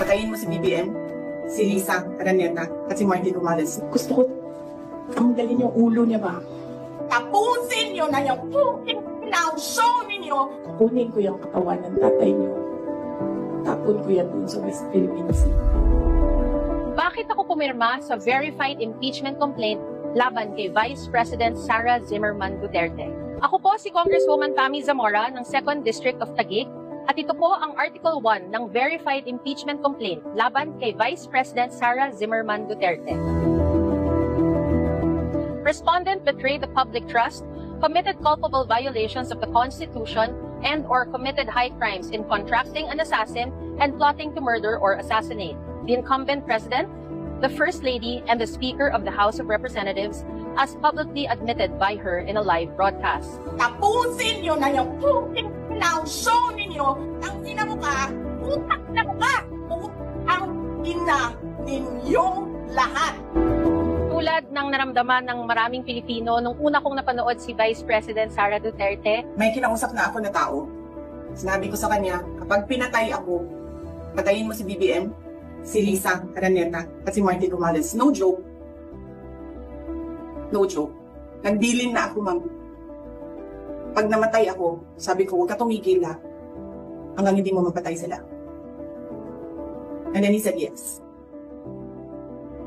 Patayin mo si BBM, si Lisa Araneta, at si Martin Romualdez. Gusto ko, ang dalhin yung ulo niya ba? Tapusin niyo na yung fucking show ninyo! Kunin ko yung katawan ng tatay niyo. Tapon ko yan dun sa West Philippine Sea. Bakit ako pumirma sa verified impeachment complaint laban kay Vice President Sara Zimmerman Duterte? Ako po si Congresswoman Pami Zamora ng 2nd District of Taguig at ito po ang Article 1 ng verified impeachment complaint laban kay Vice President Sara Zimmerman Duterte. Respondent betrayed the public trust, committed culpable violations of the Constitution, and/or committed high crimes in contracting an assassin and plotting to murder or assassinate the incumbent president, the First Lady, and the Speaker of the House of Representatives, as publicly admitted by her in a live broadcast. Tapusin niyo na yung fucking show ninyo! Ang ina mo ka! Utak na mo ka! Ang ina ninyong lahat! Tulad ng naramdaman ng maraming Pilipino nung una kong napanood si Vice President Sara Duterte. May kinausap na ako na tao. Sinabi ko sa kanya, kapag pinatay ako, patayin mo si BBM, si Lisa Araneta, at si Martin Romualdez. No joke. No joke. Nagdilin na ako, ma'am. Pag namatay ako, sabi ko, huwag ka tumigil ha, hanggang hindi mo mapatay sila. And then he said yes.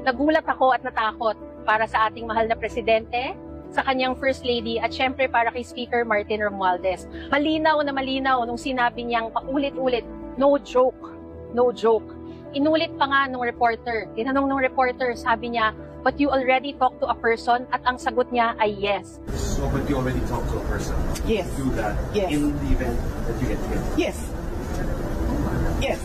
Nagulat ako at natakot para sa ating mahal na presidente, sa kanyang First Lady, at syempre para kay Speaker Martin Romualdez. Malinaw na malinaw nung sinabi niyang paulit-ulit, no joke, no joke. Inulit pa nga nung reporter, tinanong nung reporter, sabi niya, but you already talked to a person, at ang sagot niya ay yes. So, but you already talked to a person? Yes. Do that Yes. in the event that you get killed? Yes. Yes.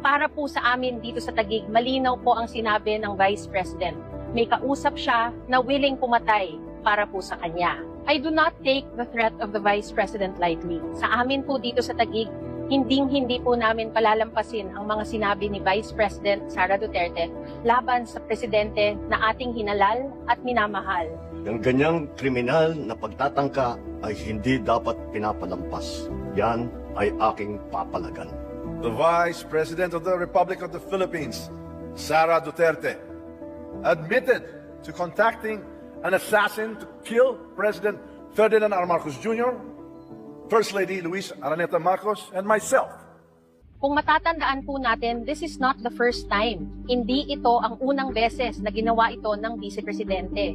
Para po sa amin dito sa Taguig, malinaw po ang sinabi ng Vice President. May kausap siya na willing pumatay para po sa kanya. I do not take the threat of the Vice President lightly. Sa amin po dito sa Taguig, hindi po namin palalampasin ang mga sinabi ni Vice President Sara Duterte laban sa presidente na ating hinalal at minamahal. Ang ganyang kriminal na pagtatangka ay hindi dapat pinapalampas. Yan ay aking papalagan. The Vice President of the Republic of the Philippines, Sara Duterte, admitted to contacting an assassin to kill President Ferdinand R. Marcos Jr., First Lady Luis Araneta Marcos, and myself. Kung matatandaan po natin, this is not the first time. Hindi ito ang unang beses na ginawa ito ng Vice Presidente.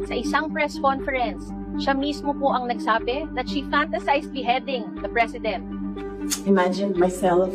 Sa isang press conference, siya mismo po ang nagsabi that she fantasized beheading the President. Imagine myself